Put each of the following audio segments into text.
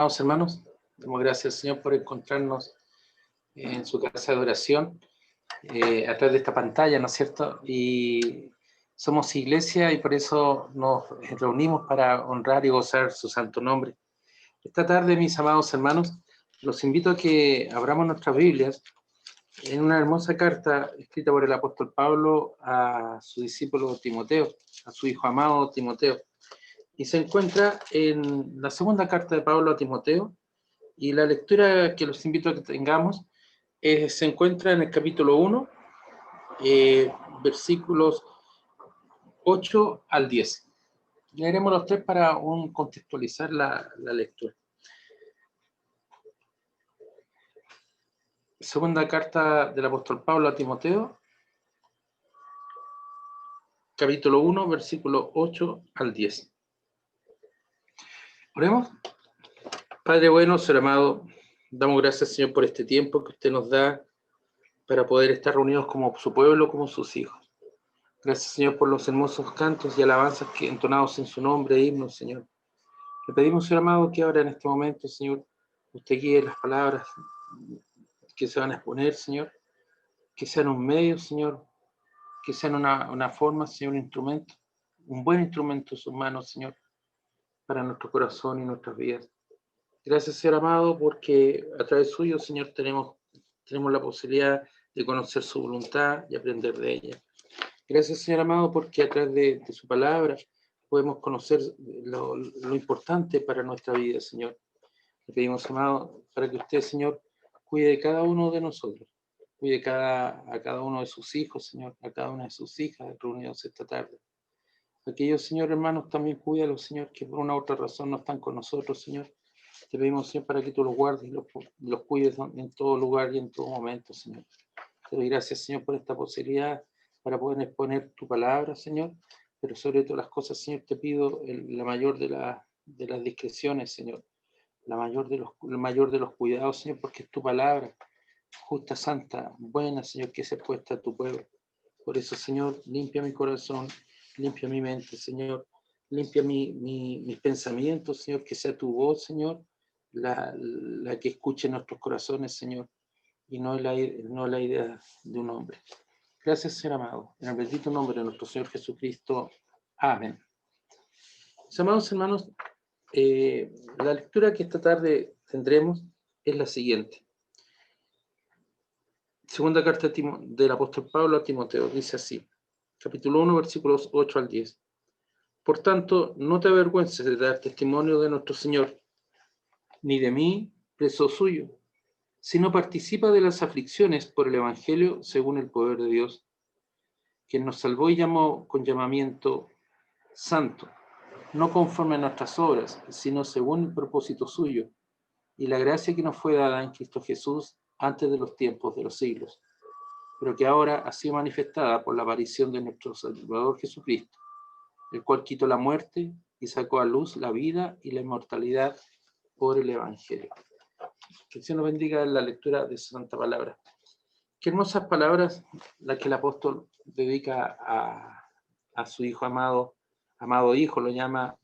Amados hermanos, damos gracias al Señor por encontrarnos en su casa de oración, a través de esta pantalla, ¿no es cierto? Y somos iglesia y por eso nos reunimos para honrar y gozar su santo nombre. Esta tarde, mis amados hermanos, los invito a que abramos nuestras Biblias en una hermosa carta escrita por el apóstol Pablo a su discípulo Timoteo, a su hijo amado Timoteo. Y se encuentra en la segunda carta de Pablo a Timoteo, y la lectura que los invito a que tengamos se encuentra en el capítulo 1, versículos 8 al 10. Leeremos los tres para contextualizar la lectura. Segunda carta del apóstol Pablo a Timoteo, capítulo 1, versículo 8 al 10. Oremos. Padre bueno, Señor amado, damos gracias, Señor, por este tiempo que usted nos da para poder estar reunidos como su pueblo, como sus hijos. Gracias, Señor, por los hermosos cantos y alabanzas que entonados en su nombre, himnos, Señor. Le pedimos, Señor amado, que ahora en este momento, Señor, usted guíe las palabras que se van a exponer, Señor, que sean un medio, Señor, que sean una forma, Señor, un instrumento, un buen instrumento en sus manos, Señor, para nuestro corazón y nuestras vidas. Gracias, Señor amado, porque a través suyo, Señor, tenemos la posibilidad de conocer su voluntad y aprender de ella. Gracias, Señor amado, porque a través de su palabra podemos conocer lo importante para nuestra vida, Señor. Le pedimos, amado, para que usted, Señor, cuide de cada uno de nosotros, cuide a cada uno de sus hijos, Señor, a cada una de sus hijas reunidos esta tarde. Aquellos, Señor, hermanos, también cuídalos, Señor, que por una u otra razón no están con nosotros, Señor. Te pedimos, Señor, para que tú los guardes y los cuides en todo lugar y en todo momento, Señor. Te doy gracias, Señor, por esta posibilidad para poder exponer tu palabra, Señor, pero sobre todas las cosas, Señor, te pido la mayor de las discreciones, Señor, el mayor de los cuidados, Señor, porque es tu palabra, justa, santa, buena, Señor, que se puesta a tu pueblo. Por eso, Señor, limpia mi corazón, limpia mi mente, Señor, limpia mis pensamientos, Señor, que sea tu voz, Señor, la que escuche nuestros corazones, Señor, y no la idea de un hombre. Gracias, Señor amado, en el bendito nombre de nuestro Señor Jesucristo. Amén. Mis amados hermanos, la lectura que esta tarde tendremos es la siguiente. Segunda carta del apóstol Pablo a Timoteo, dice así, capítulo 1, versículos 8 al 10. Por tanto, no te avergüences de dar testimonio de nuestro Señor, ni de mí, preso suyo, sino participa de las aflicciones por el Evangelio según el poder de Dios, quien nos salvó y llamó con llamamiento santo, no conforme a nuestras obras, sino según el propósito suyo, y la gracia que nos fue dada en Cristo Jesús antes de los tiempos de los siglos, pero que ahora ha sido manifestada por la aparición de nuestro Salvador Jesucristo, el cual quitó la muerte y sacó a luz la vida y la inmortalidad por el Evangelio. Que el Señor nos bendiga en la lectura de su santa palabra. Qué hermosas palabras las que el apóstol dedica a su hijo amado hijo, lo llama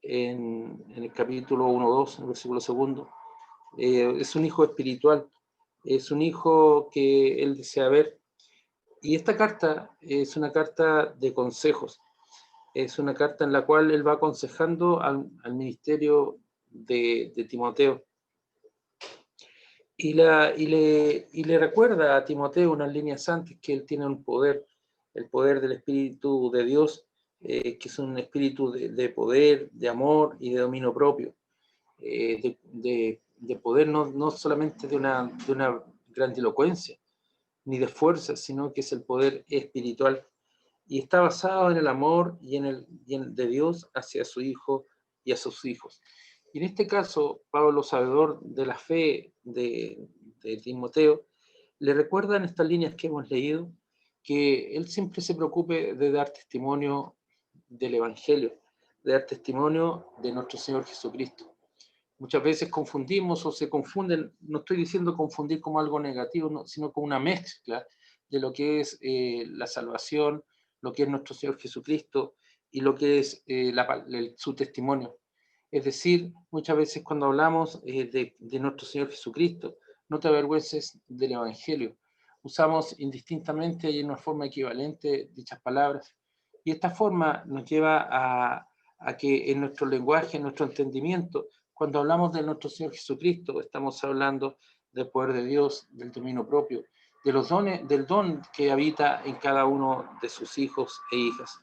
en el capítulo 1-2, en el versículo 2. Es un hijo espiritual, es un hijo que él desea ver. Y esta carta es una carta de consejos, es una carta en la cual él va aconsejando al ministerio de Timoteo. Y le recuerda a Timoteo unas líneas antes que él tiene un poder, el poder del Espíritu de Dios, que es un espíritu de poder, de amor y de dominio propio, de poder no solamente de una grandilocuencia, ni de fuerza, sino que es el poder espiritual. Y está basado en el amor de Dios hacia su Hijo y a sus hijos. Y en este caso, Pablo, sabedor de la fe de Timoteo, le recuerda en estas líneas que hemos leído que él siempre se preocupe de dar testimonio del Evangelio, de dar testimonio de nuestro Señor Jesucristo. Muchas veces confundimos o se confunden, no estoy diciendo confundir como algo negativo, no, sino como una mezcla de lo que es la salvación, lo que es nuestro Señor Jesucristo y lo que es su testimonio. Es decir, muchas veces cuando hablamos de nuestro Señor Jesucristo, no te avergüences del Evangelio. Usamos indistintamente y en una forma equivalente dichas palabras. Y esta forma nos lleva a que en nuestro lenguaje, en nuestro entendimiento, cuando hablamos de nuestro Señor Jesucristo, estamos hablando del poder de Dios, del dominio propio, de los dones, del don que habita en cada uno de sus hijos e hijas.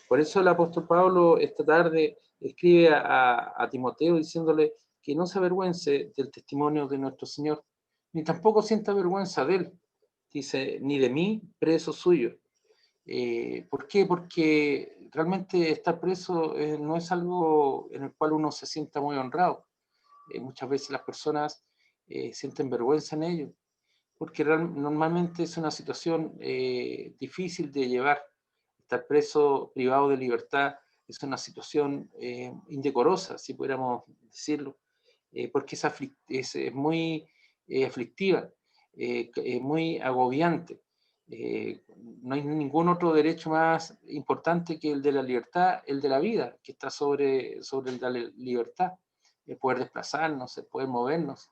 Por eso el apóstol Pablo esta tarde escribe a Timoteo diciéndole que no se avergüence del testimonio de nuestro Señor, ni tampoco sienta vergüenza de él. Dice, ni de mí, preso suyo. ¿Por qué? Porque realmente estar preso no es algo en el cual uno se sienta muy honrado. Muchas veces las personas sienten vergüenza en ello, porque normalmente es una situación difícil de llevar. Estar preso, privado de libertad, es una situación indecorosa, si pudiéramos decirlo, porque es muy aflictiva, muy agobiante. No hay ningún otro derecho más importante que el de la libertad, el de la vida, que está sobre el de la libertad, el poder desplazarnos, el poder movernos.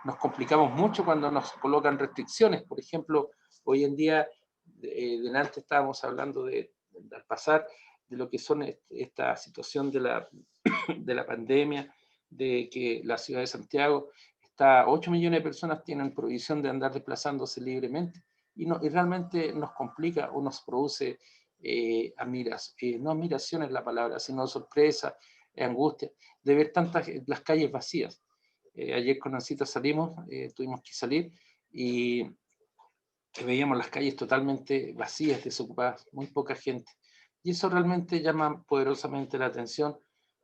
Nos complicamos mucho cuando nos colocan restricciones. Por ejemplo, hoy en día, delante estábamos hablando al pasar de lo que son esta situación de la pandemia, de que la ciudad de Santiago está 8 millones de personas tienen prohibición de andar desplazándose libremente y realmente nos complica o nos produce no admiración es la palabra, sino sorpresa, angustia de ver las calles vacías. Ayer con Ancita salimos, tuvimos que salir y veíamos las calles totalmente vacías, desocupadas, muy poca gente. Y eso realmente llama poderosamente la atención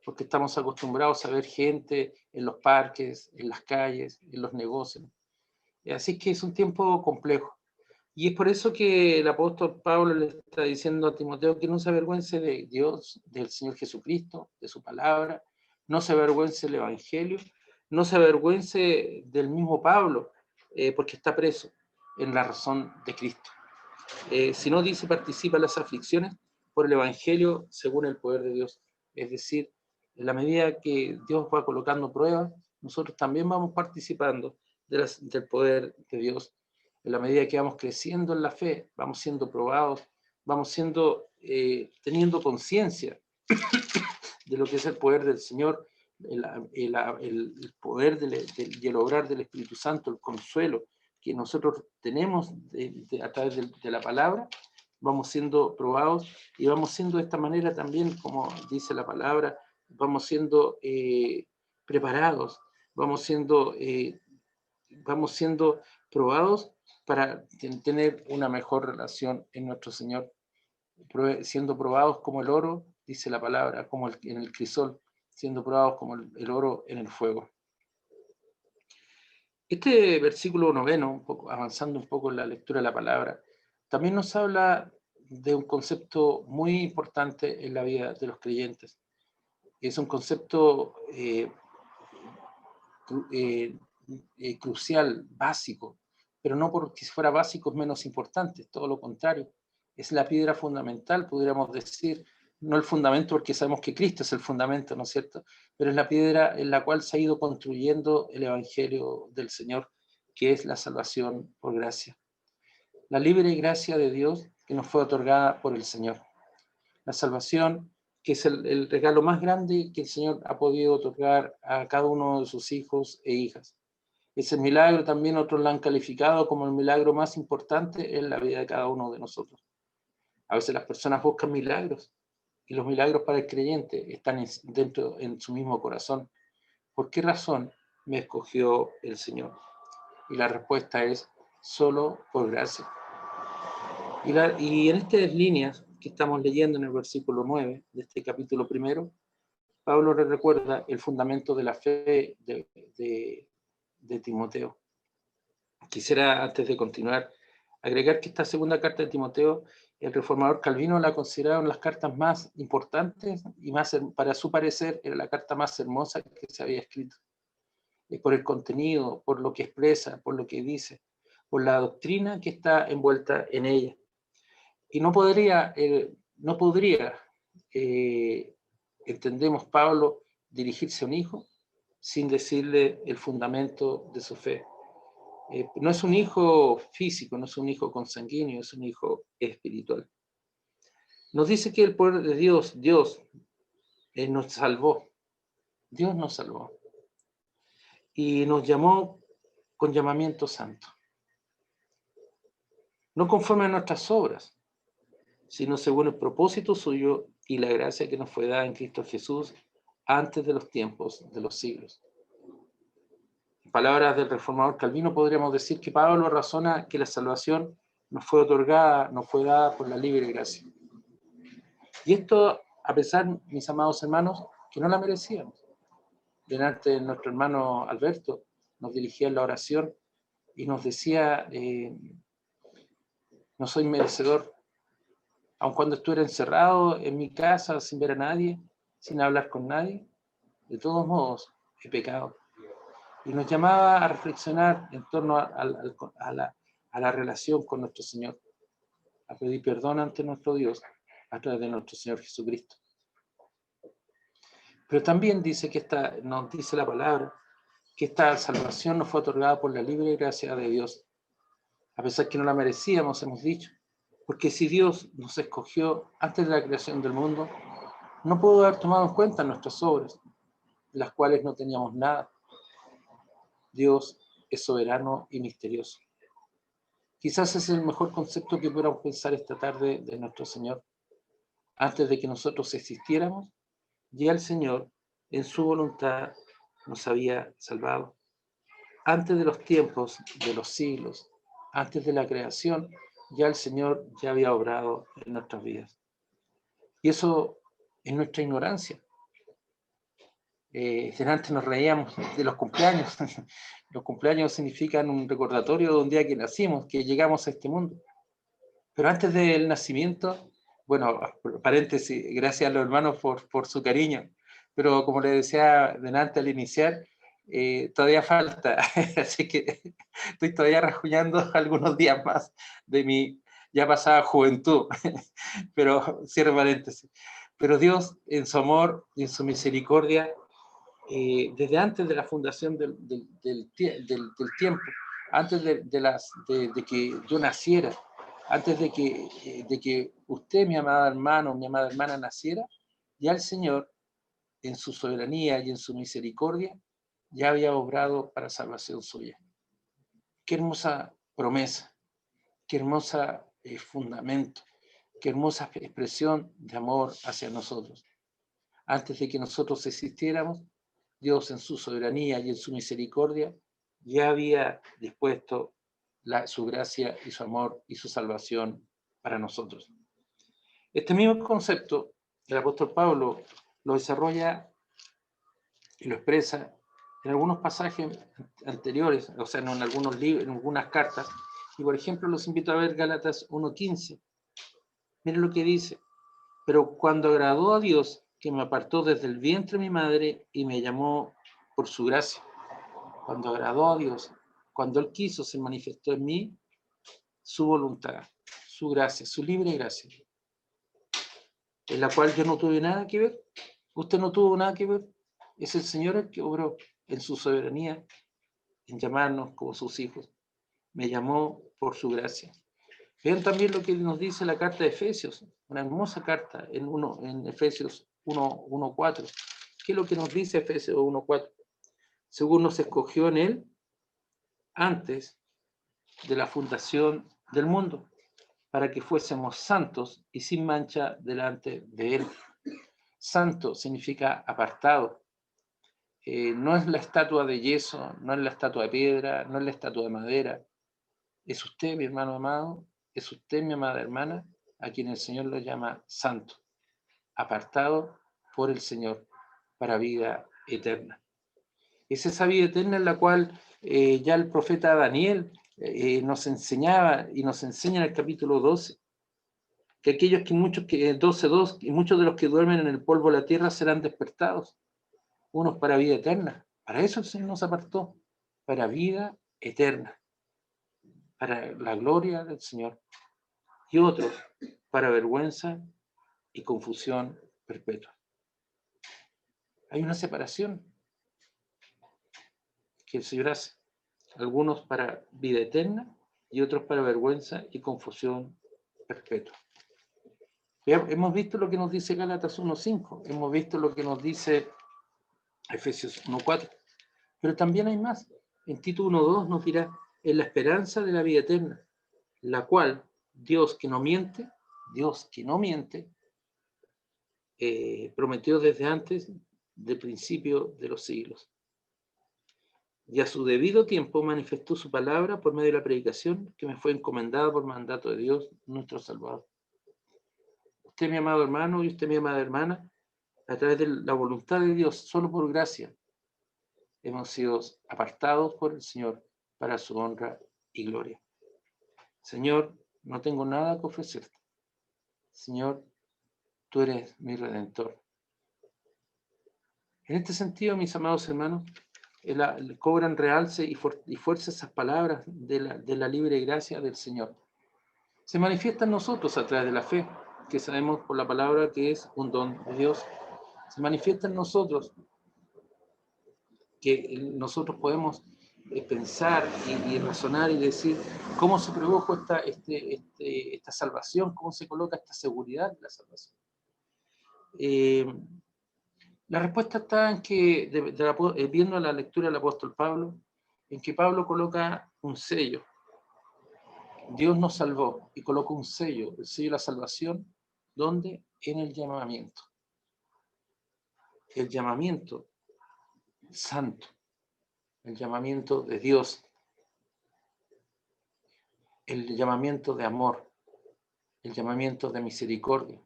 porque estamos acostumbrados a ver gente en los parques, en las calles, en los negocios. Así que es un tiempo complejo. Y es por eso que el apóstol Pablo le está diciendo a Timoteo que no se avergüence de Dios, del Señor Jesucristo, de su palabra, no se avergüence del Evangelio, no se avergüence del mismo Pablo, porque está preso en la razón de Cristo. Si no dice, participa en las aflicciones por el Evangelio según el poder de Dios. Es decir, en la medida que Dios va colocando pruebas, nosotros también vamos participando del poder de Dios. En la medida que vamos creciendo en la fe, vamos siendo probados, vamos teniendo conciencia de lo que es el poder del Señor, el poder y el obrar del Espíritu Santo, el consuelo que nosotros tenemos a través de la palabra, vamos siendo probados y vamos siendo de esta manera también, como dice la palabra, vamos siendo preparados, vamos siendo probados para tener una mejor relación en nuestro Señor, siendo probados como el oro, dice la palabra, como en el crisol, siendo probados como el oro en el fuego. Este versículo 9, avanzando un poco en la lectura de la palabra, también nos habla de un concepto muy importante en la vida de los creyentes. Es un concepto crucial, básico, pero no porque si fuera básico es menos importante, todo lo contrario. Es la piedra fundamental, pudiéramos decir, no el fundamento porque sabemos que Cristo es el fundamento, ¿no es cierto? Pero es la piedra en la cual se ha ido construyendo el Evangelio del Señor, que es la salvación por gracia. La libre gracia de Dios que nos fue otorgada por el Señor. La salvación que es el regalo más grande que el Señor ha podido otorgar a cada uno de sus hijos e hijas. Ese milagro también otros lo han calificado como el milagro más importante en la vida de cada uno de nosotros. A veces las personas buscan milagros y los milagros para el creyente están dentro en su mismo corazón. ¿Por qué razón me escogió el Señor? Y la respuesta es solo por gracia. Y en estas líneas que estamos leyendo en el versículo 9 de este capítulo 1, Pablo le recuerda el fundamento de la fe de Timoteo. Quisiera, antes de continuar, agregar que esta segunda carta de Timoteo, el reformador Calvino la consideraba una de las cartas más importantes y para su parecer, era la carta más hermosa que se había escrito. Por el contenido, por lo que expresa, por lo que dice, por la doctrina que está envuelta en ella. Y no podría entendemos Pablo dirigirse a un hijo sin decirle el fundamento de su fe. No es un hijo físico, no es un hijo consanguíneo, es un hijo espiritual. Nos dice que el poder de Dios nos salvó. Dios nos salvó. Y nos llamó con llamamiento santo. No conforme a nuestras obras, sino según el propósito suyo y la gracia que nos fue dada en Cristo Jesús antes de los tiempos de los siglos. En palabras del reformador Calvino, podríamos decir que Pablo razona que la salvación nos fue otorgada, nos fue dada por la libre gracia. Y esto, a pesar, mis amados hermanos, que no la merecíamos. Delante de nuestro hermano Alberto, nos dirigía en la oración y nos decía, no soy merecedor, aun cuando estuviera encerrado en mi casa sin ver a nadie, sin hablar con nadie, de todos modos he pecado. Y nos llamaba a reflexionar en torno a la relación con nuestro Señor, a pedir perdón ante nuestro Dios a través de nuestro Señor Jesucristo. Pero también dice nos dice la palabra, que esta salvación nos fue otorgada por la libre gracia de Dios, a pesar que no la merecíamos, hemos dicho, porque si Dios nos escogió antes de la creación del mundo, no pudo haber tomado en cuenta nuestras obras, de las cuales no teníamos nada. Dios es soberano y misterioso. Quizás es el mejor concepto que pudiéramos pensar esta tarde de nuestro Señor. Antes de que nosotros existiéramos, ya el Señor, en su voluntad, nos había salvado. Antes de los tiempos, de los siglos, antes de la creación, ya el Señor ya había obrado en nuestras vidas. Y eso es nuestra ignorancia. Antes nos reíamos de los cumpleaños. Los cumpleaños significan un recordatorio de un día que nacimos, que llegamos a este mundo. Pero antes del nacimiento, bueno, paréntesis, gracias a los hermanos por su cariño, pero como les decía delante al iniciar, todavía falta, así que estoy todavía rajuñando algunos días más de mi ya pasada juventud, pero cierro paréntesis. Pero Dios, en su amor y en su misericordia, desde antes de la fundación del tiempo, antes de que yo naciera, antes de que usted, mi amada hermano, mi amada hermana, naciera, ya el Señor, en su soberanía y en su misericordia, ya había obrado para salvación suya. Qué hermosa promesa, qué hermosa fundamento, qué hermosa expresión de amor hacia nosotros. Antes de que nosotros existiéramos, Dios en su soberanía y en su misericordia ya había dispuesto su gracia y su amor y su salvación para nosotros. Este mismo concepto, el apóstol Pablo lo desarrolla y lo expresa en algunos pasajes anteriores, o sea, en algunos libros, en algunas cartas, y por ejemplo los invito a ver Gálatas 1:15. Miren lo que dice: pero cuando agradó a Dios, que me apartó desde el vientre de mi madre y me llamó por su gracia. Cuando agradó a Dios, cuando Él quiso, se manifestó en mí su voluntad, su gracia, su libre gracia, en la cual yo no tuve nada que ver, usted no tuvo nada que ver. Es el Señor el que obró en su soberanía, en llamarnos como sus hijos. Me llamó por su gracia. Vean también lo que nos dice la carta de Efesios, una hermosa carta en Efesios 1:4. ¿Qué es lo que nos dice Efesios 1:4? Según nos escogió en Él antes de la fundación del mundo, para que fuésemos santos y sin mancha delante de Él. Santo significa apartado. No es la estatua de yeso, no es la estatua de piedra, no es la estatua de madera. Es usted, mi hermano amado, es usted, mi amada hermana, a quien el Señor lo llama santo, apartado por el Señor para vida eterna. Es esa vida eterna en la cual ya el profeta Daniel nos enseñaba y nos enseña en el capítulo 12, que aquellos que muchos, 12:2, y muchos de los que duermen en el polvo de la tierra serán despertados, unos para vida eterna. Para eso el Señor nos apartó, para vida eterna, para la gloria del Señor, y otros para vergüenza y confusión perpetua. Hay una separación que el Señor hace. Algunos para vida eterna y otros para vergüenza y confusión perpetua. Hemos visto lo que nos dice Gálatas 1:5, hemos visto lo que nos dice Efesios 1:4, pero también hay más. En Tito 1:2 nos dirá, en la esperanza de la vida eterna, la cual Dios que no miente, prometió desde antes del principio de los siglos. Y a su debido tiempo manifestó su palabra por medio de la predicación que me fue encomendada por mandato de Dios, nuestro Salvador. Usted, mi amado hermano, y usted, mi amada hermana, a través de la voluntad de Dios, solo por gracia, hemos sido apartados por el Señor para su honra y gloria. Señor, no tengo nada que ofrecerte. Señor, tú eres mi Redentor. En este sentido, mis amados hermanos, cobran realce y fuerza esas palabras de la libre gracia del Señor. Se manifiesta en nosotros a través de la fe, que sabemos por la palabra que es un don de Dios. Se manifiesta en nosotros que nosotros podemos pensar y razonar y decir cómo se produjo esta salvación, cómo se coloca esta seguridad de la salvación. La respuesta está en que, viendo la lectura del apóstol Pablo, en que Pablo coloca un sello. Dios nos salvó y colocó un sello, el sello de la salvación, ¿dónde? En el llamamiento. El llamamiento santo, el llamamiento de Dios, el llamamiento de amor, el llamamiento de misericordia.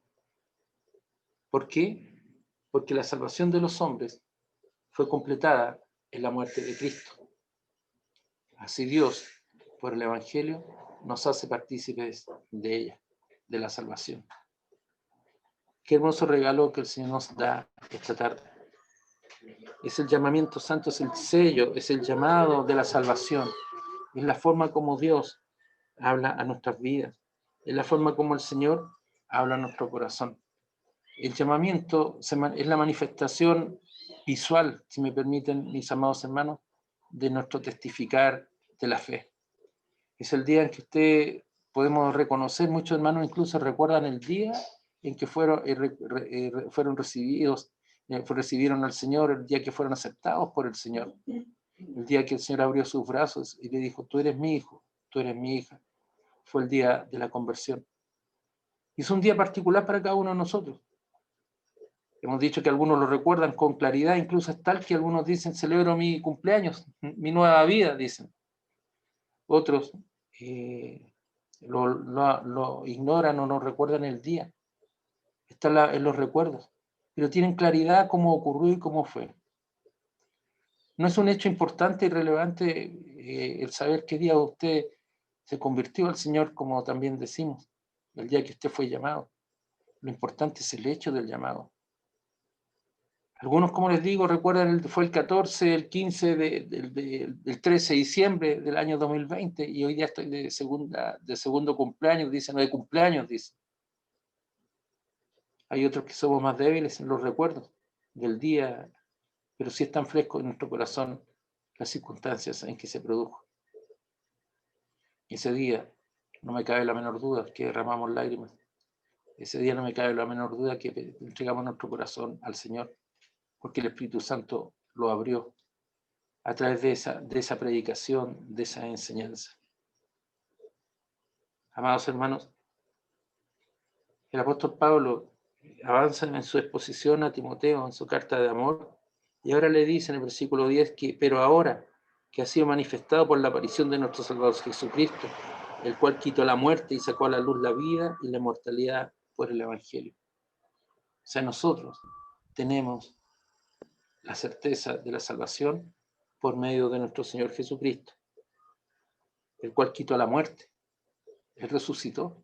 ¿Por qué? Porque la salvación de los hombres fue completada en la muerte de Cristo. Así Dios, por el Evangelio, nos hace partícipes de ella, de la salvación. Qué hermoso regalo que el Señor nos da esta tarde. Es el llamamiento santo, es el sello, es el llamado de la salvación. Es la forma como Dios habla a nuestras vidas. Es la forma como el Señor habla a nuestro corazón. El llamamiento es la manifestación visual, si me permiten, mis amados hermanos, de nuestro testificar de la fe. Es el día en que podemos reconocer, muchos hermanos incluso recuerdan el día en que fueron recibidos, recibieron al Señor, el día que fueron aceptados por el Señor, el día que el Señor abrió sus brazos y le dijo, tú eres mi hijo, tú eres mi hija. Fue el día de la conversión. Y es un día particular para cada uno de nosotros. Hemos dicho que algunos lo recuerdan con claridad, incluso es tal que algunos dicen, celebro mi cumpleaños, mi nueva vida, dicen. Otros lo ignoran o no recuerdan el día. Está en los recuerdos, pero tienen claridad cómo ocurrió y cómo fue. No es un hecho importante y relevante el saber qué día usted se convirtió al Señor, como también decimos, el día que usted fue llamado. Lo importante es el hecho del llamado. Algunos, como les digo, recuerdan, fue el 14, el 15 del 13 de diciembre del año 2020 y hoy día estoy de segundo cumpleaños, dicen, no de cumpleaños, dicen. Hay otros que somos más débiles en los recuerdos del día, pero sí están frescos en nuestro corazón las circunstancias en que se produjo. Ese día, no me cabe la menor duda que derramamos lágrimas. Ese día no me cabe la menor duda que entregamos nuestro corazón al Señor, porque el Espíritu Santo lo abrió a través de esa predicación, de esa enseñanza. Amados hermanos, el apóstol Pablo avanza en su exposición a Timoteo, en su carta de amor, y ahora le dice en el versículo 10 que, pero ahora que ha sido manifestado por la aparición de nuestro Salvador Jesucristo, el cual quitó la muerte y sacó a la luz la vida y la inmortalidad por el Evangelio. O sea, nosotros tenemos la certeza de la salvación por medio de nuestro Señor Jesucristo, el cual quitó la muerte. Él resucitó.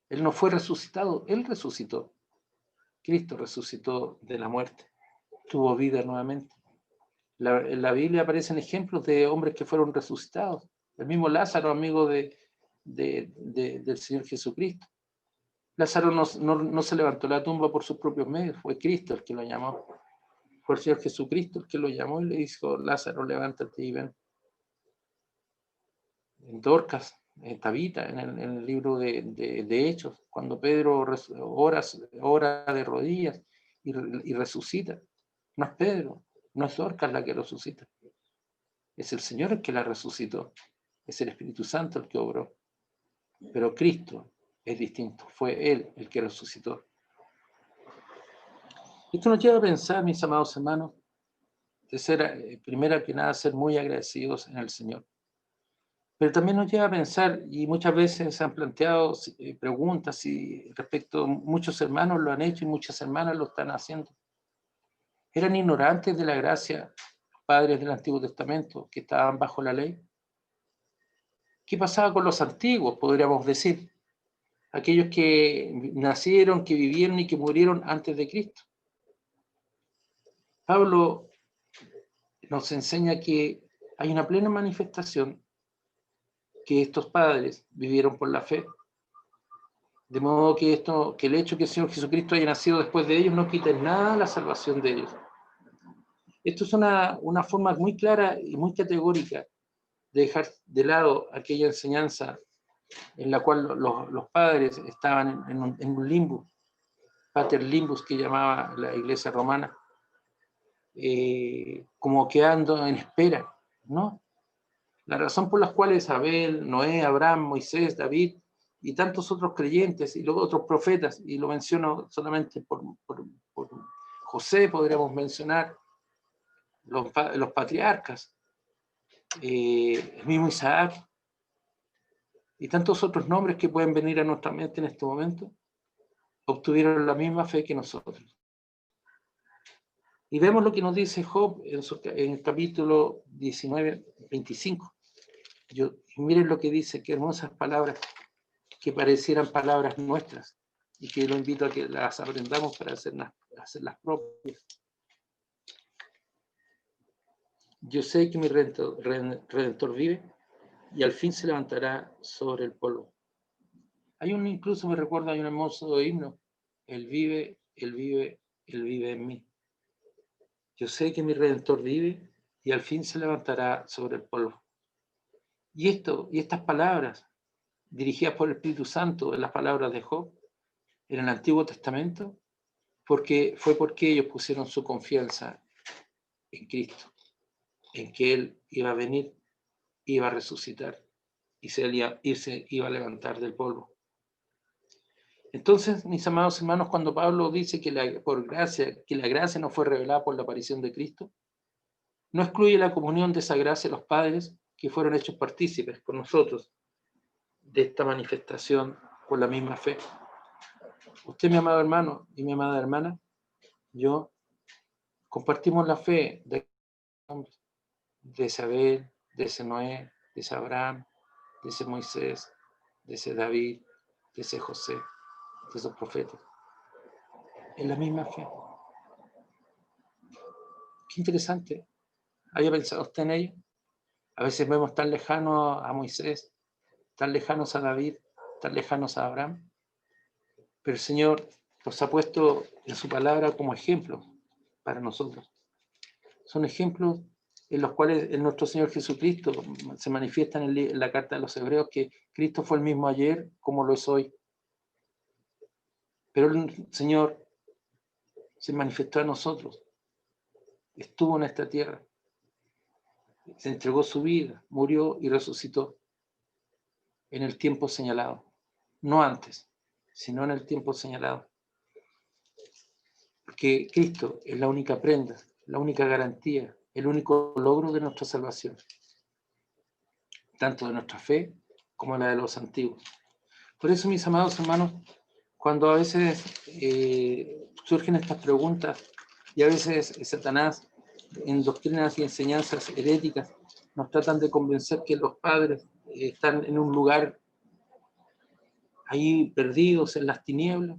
Él no fue resucitado, Él resucitó. Cristo resucitó de la muerte, tuvo vida nuevamente. En la Biblia aparecen ejemplos de hombres que fueron resucitados. El mismo Lázaro, amigo del Señor Jesucristo. Lázaro no se levantó de la tumba por sus propios medios, fue Cristo el que lo llamó. Fue el Señor Jesucristo el que lo llamó y le dijo: Lázaro, levántate y ven. En Dorcas, en Tabita, en el libro de Hechos, cuando Pedro ora de rodillas y resucita. No es Pedro, no es Dorcas la que resucita. Es el Señor el que la resucitó. Es el Espíritu Santo el que obró. Pero Cristo es distinto. Fue Él el que resucitó. Esto nos lleva a pensar, mis amados hermanos, de ser, primero que nada, ser muy agradecidos en el Señor. Pero también nos lleva a pensar, y muchas veces se han planteado preguntas y respecto, muchos hermanos lo han hecho y muchas hermanas lo están haciendo. ¿Eran ignorantes de la gracia los padres del Antiguo Testamento que estaban bajo la ley? ¿Qué pasaba con los antiguos, podríamos decir? Aquellos que nacieron, que vivieron y que murieron antes de Cristo. Pablo nos enseña que hay una plena manifestación que estos padres vivieron por la fe. De modo que el hecho de que el Señor Jesucristo haya nacido después de ellos no quita en nada la salvación de ellos. Esto es una forma muy clara y muy categórica de dejar de lado aquella enseñanza en la cual los padres estaban en un limbo, pater limbus, que llamaba la iglesia romana, como quedando en espera, ¿no? La razón por la cual Abel, Noé, Abraham, Moisés, David y tantos otros creyentes y luego otros profetas, y lo menciono solamente por José, podríamos mencionar los patriarcas, el mismo Isaac y tantos otros nombres que pueden venir a nuestra mente en este momento, obtuvieron la misma fe que nosotros. Y vemos lo que nos dice Job en el capítulo 19, 25. Y miren lo que dice, qué hermosas palabras, que parecieran palabras nuestras, y que lo invito a que las aprendamos para hacerlas propias. Yo sé que mi Redentor vive, y al fin se levantará sobre el polvo. Incluso me recuerda, hay un hermoso himno: Él vive, Él vive, Él vive en mí. Yo sé que mi Redentor vive, y al fin se levantará sobre el polvo. Y estas palabras, dirigidas por el Espíritu Santo, en las palabras de Job, en el Antiguo Testamento, porque ellos pusieron su confianza en Cristo, en que Él iba a venir, iba a resucitar y se iba a levantar del polvo. Entonces, mis amados hermanos, cuando Pablo dice que la gracia no fue revelada por la aparición de Cristo, no excluye la comunión de esa gracia a los padres que fueron hechos partícipes con nosotros de esta manifestación con la misma fe. Usted, mi amado hermano y mi amada hermana, yo compartimos la fe de ese Abel, de ese Noé, de ese Abraham, de ese Moisés, de ese David, de ese José, de esos profetas. En la misma fe. Qué interesante. ¿Haya pensado usted en ello? A veces vemos tan lejanos a Moisés, tan lejanos a David, tan lejanos a Abraham, pero el Señor los ha puesto en su palabra como ejemplos para nosotros. Son ejemplos en los cuales nuestro Señor Jesucristo se manifiesta en la carta de los Hebreos, que Cristo fue el mismo ayer como lo es hoy. Pero el Señor se manifestó a nosotros, estuvo en esta tierra, se entregó su vida, murió y resucitó en el tiempo señalado, no antes, sino en el tiempo señalado. Porque Cristo es la única prenda, la única garantía, el único logro de nuestra salvación, tanto de nuestra fe como la de los antiguos. Por eso, mis amados hermanos, cuando a veces surgen estas preguntas, y a veces Satanás, en doctrinas y enseñanzas heréticas, nos tratan de convencer que los padres están en un lugar ahí perdidos en las tinieblas,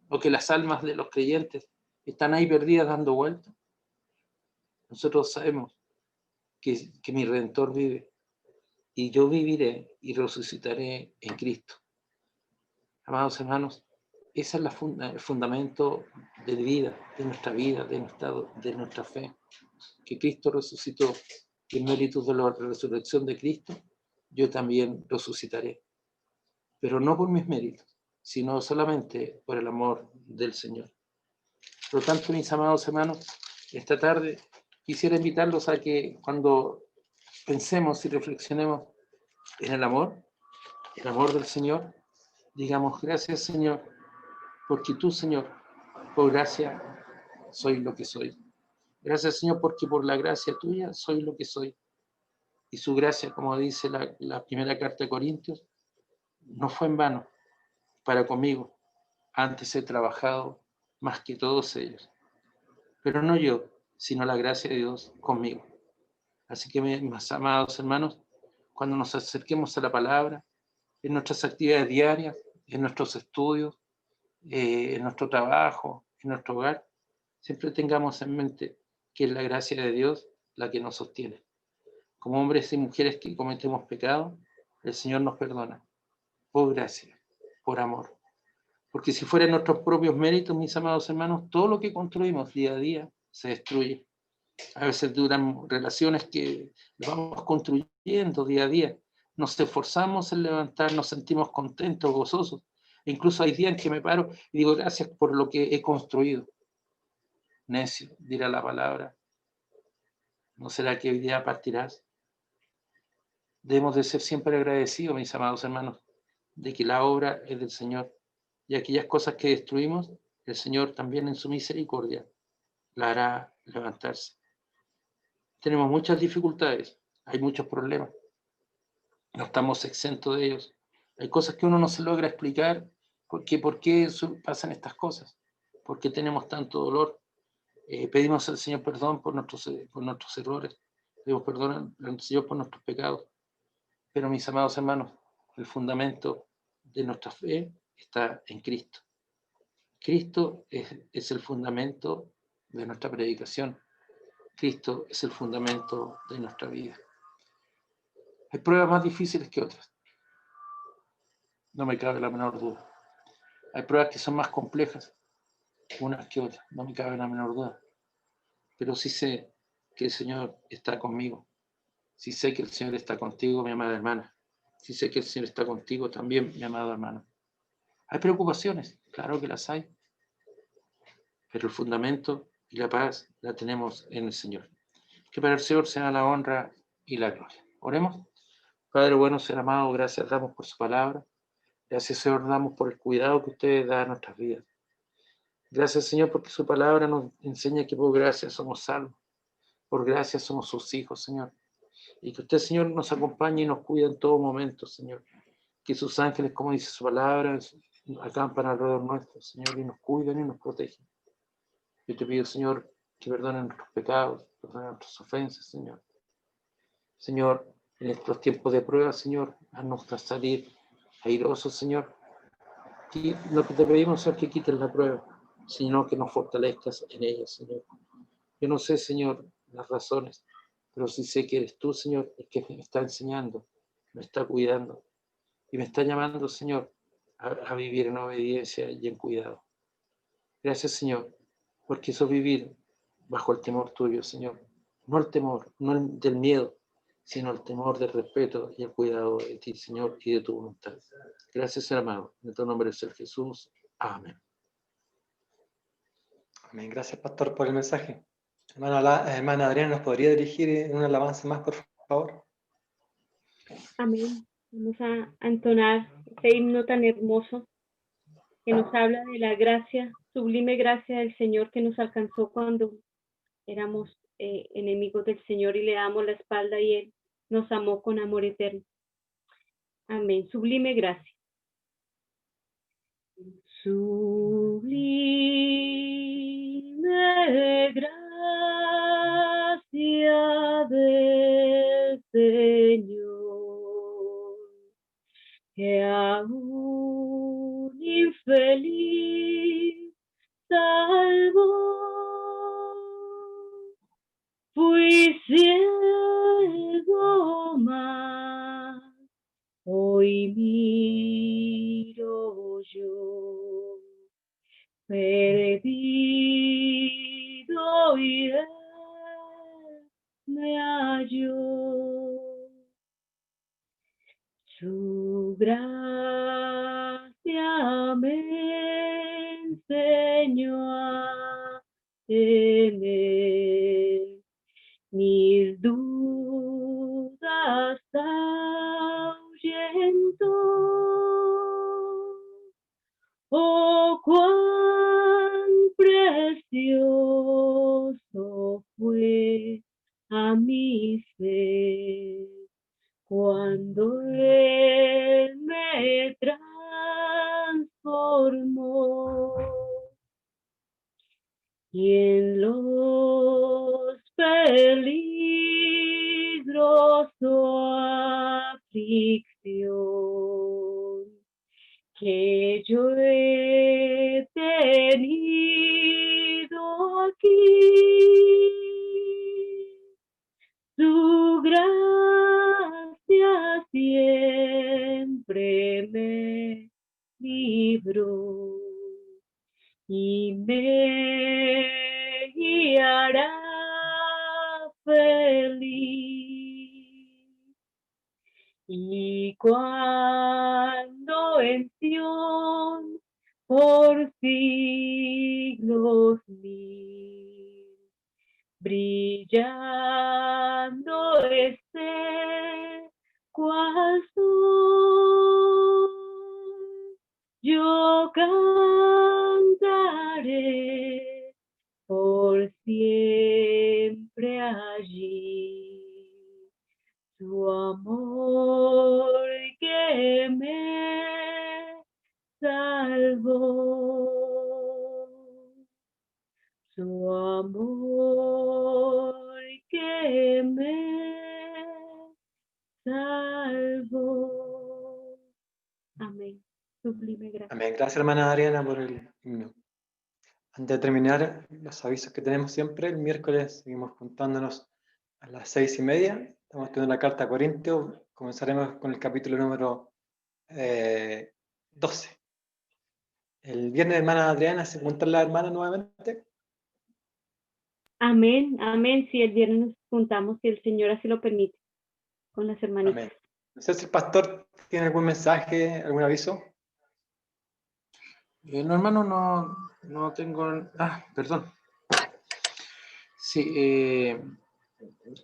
o que las almas de los creyentes están ahí perdidas dando vueltas. Nosotros sabemos que mi Redentor vive, y yo viviré y resucitaré en Cristo. Amados hermanos, Ese es el fundamento de vida, de nuestra fe. Que Cristo resucitó, y en méritos de la resurrección de Cristo, yo también resucitaré. Pero no por mis méritos, sino solamente por el amor del Señor. Por lo tanto, mis amados hermanos, esta tarde quisiera invitarlos a que cuando pensemos y reflexionemos en el amor del Señor, digamos: gracias, Señor, porque tú, Señor, por gracia soy lo que soy. Gracias, Señor, porque por la gracia tuya soy lo que soy. Y su gracia, como dice la primera carta de Corintios, no fue en vano para conmigo. Antes he trabajado más que todos ellos. Pero no yo, sino la gracia de Dios conmigo. Así que, mis amados hermanos, cuando nos acerquemos a la palabra, en nuestras actividades diarias, en nuestros estudios, en nuestro trabajo, en nuestro hogar, siempre tengamos en mente que es la gracia de Dios la que nos sostiene. Como hombres y mujeres que cometemos pecado, el Señor nos perdona, por gracia, por amor. Porque si fueran nuestros propios méritos, mis amados hermanos, todo lo que construimos día a día se destruye. A veces duran relaciones que vamos construyendo día a día. Nos esforzamos en levantar, nos sentimos contentos, gozosos. E incluso hay días en que me paro y digo: gracias por lo que he construido. Necio, dirá la palabra. ¿No será que hoy día partirás? Debemos de ser siempre agradecidos, mis amados hermanos, de que la obra es del Señor. Y aquellas cosas que destruimos, el Señor también en su misericordia la hará levantarse. Tenemos muchas dificultades, hay muchos problemas. No estamos exentos de ellos. Hay cosas que uno no se logra explicar, por qué pasan estas cosas, por qué tenemos tanto dolor. Pedimos al Señor perdón por nuestros errores, pedimos perdón al Señor por nuestros pecados. Pero, mis amados hermanos, el fundamento de nuestra fe está en Cristo. Cristo es el fundamento de nuestra predicación. Cristo es el fundamento de nuestra vida. Hay pruebas más difíciles que otras, no me cabe la menor duda. Hay pruebas que son más complejas unas que otras, no me cabe la menor duda. Pero sí sé que el Señor está conmigo. Sí sé que el Señor está contigo, mi amada hermana. Sí sé que el Señor está contigo también, mi amado hermano. Hay preocupaciones, claro que las hay, pero el fundamento y la paz la tenemos en el Señor. Que para el Señor sea la honra y la gloria. Oremos. Padre bueno, Señor amado, gracias damos por su palabra. Gracias, Señor, damos por el cuidado que usted da a nuestras vidas. Gracias, Señor, porque su palabra nos enseña que por gracia somos salvos. Por gracia somos sus hijos, Señor. Y que usted, Señor, nos acompañe y nos cuida en todo momento, Señor. Que sus ángeles, como dice su palabra, acampan alrededor nuestro, Señor, y nos cuidan y nos protegen. Yo te pido, Señor, que perdonen nuestros pecados, perdonen nuestras ofensas, Señor. Señor, en estos tiempos de prueba, Señor, haznos salir airosos, Señor. Y lo que te pedimos es que quites la prueba, sino que nos fortalezcas en ella, Señor. Yo no sé, Señor, las razones, pero sí sé que eres tú, Señor, el que me está enseñando, me está cuidando y me está llamando, Señor, a vivir en obediencia y en cuidado. Gracias, Señor, porque eso es vivir bajo el temor tuyo, Señor. No el temor, no el del miedo, sino el temor del respeto y el cuidado de ti, Señor, y de tu voluntad. Gracias, hermano. En tu nombre, Señor Jesús. Amén. Amén. Gracias, pastor, por el mensaje. Hermana Adriana, ¿nos podría dirigir en una alabanza más, por favor? Amén. Vamos a entonar este himno tan hermoso que nos habla de la gracia, sublime gracia del Señor que nos alcanzó cuando éramos enemigos del Señor y le damos la espalda y Él nos amó con amor eterno. Amén. Sublime gracia. Sublime gracia del Señor, que a un infeliz salvó. Fui ciego, mas hoy miro yo. halló. Su gracia me enseñó a temer, mis dudas ahuyentó. Oh, cuán precioso fue a mi fe cuando Él me transformó. Y en los peligros o aflicción que yo he tenido aquí, su gracia siempre me libró y me guiará feliz. Y cuando en Sion por siglos mil brillando esté cual sol, yo cantaré por siempre allí su amor que me salvó, su amor que me salvó. Amén. Sublime gracia. Amén. Gracias, hermana Adriana, por el himno. Antes de terminar, los avisos que tenemos siempre, el miércoles seguimos juntándonos a las 6:30. Estamos estudiando la carta a Corintios. Comenzaremos con el capítulo número 12. El viernes, hermana Adriana, ¿se encuentran las hermanas nuevamente? Amén, amén. Si el viernes nos juntamos, si el Señor así lo permite, con las hermanitas. Amén. No sé si el pastor tiene algún mensaje, algún aviso. No, hermano, no tengo... Ah, perdón. Sí,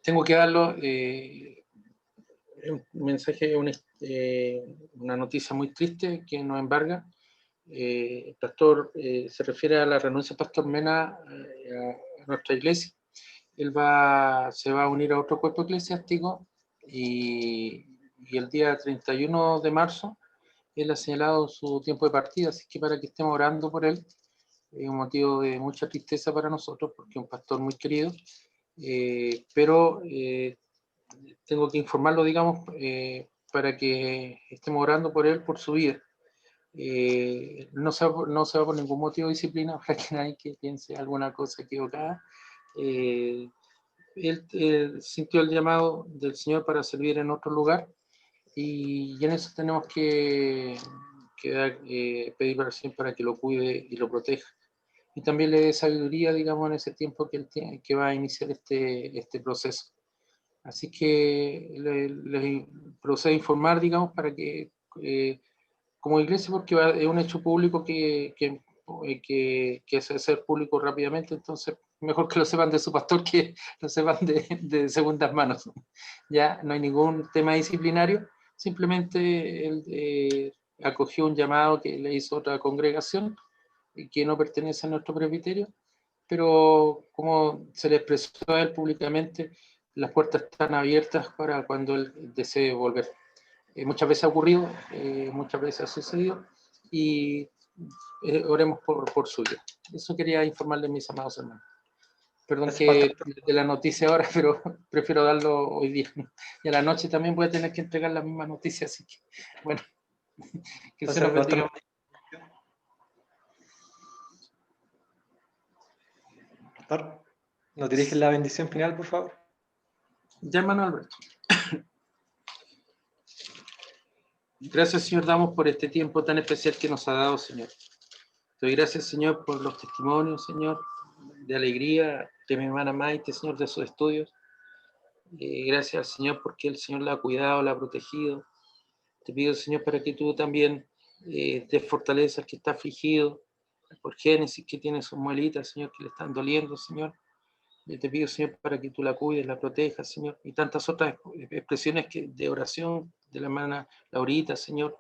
tengo que darlo. Un mensaje, una noticia muy triste que nos embarga. El pastor se refiere a la renuncia del pastor Mena a nuestra iglesia. Él se va a unir a otro cuerpo eclesiástico y el día 31 de marzo él ha señalado su tiempo de partida, así que para que estemos orando por él, es un motivo de mucha tristeza para nosotros porque es un pastor muy querido, pero tengo que informarlo, digamos, para que estemos orando por él, por su vida. No se va por ningún motivo de disciplina, para que nadie que piense alguna cosa equivocada. Él sintió el llamado del Señor para servir en otro lugar y en eso tenemos que pedir oración para que lo cuide y lo proteja. Y también le dé sabiduría, digamos, en ese tiempo que él tiene, que va a iniciar este proceso. Así que les procedo a informar, digamos, para que como iglesia, porque es un hecho público que se hacer público rápidamente, entonces mejor que lo sepan de su pastor que lo sepan de segundas manos. Ya no hay ningún tema disciplinario, simplemente él acogió un llamado que le hizo otra congregación y que no pertenece a nuestro presbiterio, pero como se le expresó a él públicamente, las puertas están abiertas para cuando él desee volver. Muchas veces ha ocurrido, muchas veces ha sucedido, y oremos por su vida. Eso quería informarles, mis amados hermanos. Perdón que de la noticia ahora, pero prefiero darlo hoy día. Y a la noche también voy a tener que entregar la misma noticia, así que, bueno, que se nos bendiga. Pastor, ¿nos dirige la bendición final, por favor? Ya, hermano Alberto. Gracias, Señor, damos por este tiempo tan especial que nos ha dado, Señor. Te doy gracias, Señor, por los testimonios, Señor, de alegría de mi hermana Maite, Señor, de sus estudios. Gracias al Señor porque el Señor la ha cuidado, la ha protegido. Te pido, Señor, para que tú también des fortaleza al que está afligido, por Génesis, que tiene sus muelitas, Señor, que le están doliendo, Señor. Yo te pido, Señor, para que tú la cuides, la protejas, Señor, y tantas otras expresiones de oración de la hermana Laurita, Señor.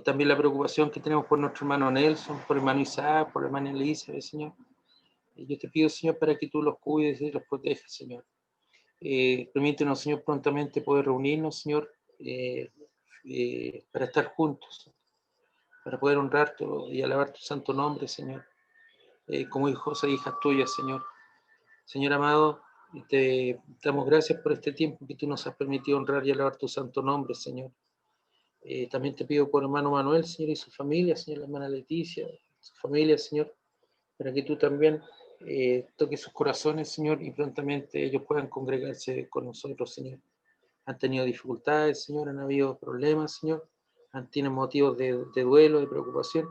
También la preocupación que tenemos por nuestro hermano Nelson, por el hermano Isaac, por la hermana Elizabeth, Señor. Yo te pido, Señor, para que tú los cuides y los protejas, Señor. Permítenos, Señor, prontamente poder reunirnos, Señor, para estar juntos, para poder honrarte y alabar tu santo nombre, Señor, como hijos e hijas tuyas, Señor. Señor amado, te damos gracias por este tiempo que tú nos has permitido honrar y alabar tu santo nombre, Señor. También te pido por hermano Manuel, Señor, y su familia, Señor, la hermana Leticia, su familia, Señor, para que tú también toques sus corazones, Señor, y prontamente ellos puedan congregarse con nosotros, Señor. Han tenido dificultades, Señor, han habido problemas, Señor, tienen motivos de duelo, de preocupación,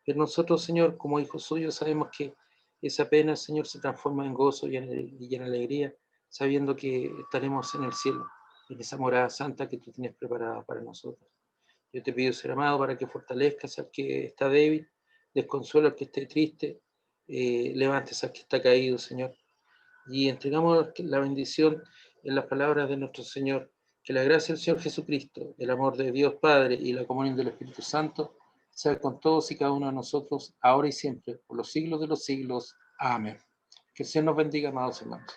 pero nosotros, Señor, como hijos suyos, sabemos que esa pena, Señor, se transforma en gozo y en alegría, sabiendo que estaremos en el cielo, en esa morada santa que tú tienes preparada para nosotros. Yo te pido, ser amado, para que fortalezcas al que está débil, desconsuela al que esté triste, levantes al que está caído, Señor. Y entregamos la bendición en las palabras de nuestro Señor. Que la gracia del Señor Jesucristo, el amor de Dios Padre y la comunión del Espíritu Santo sea con todos y cada uno de nosotros, ahora y siempre, por los siglos de los siglos. Amén. Que el Señor nos bendiga, amados hermanos.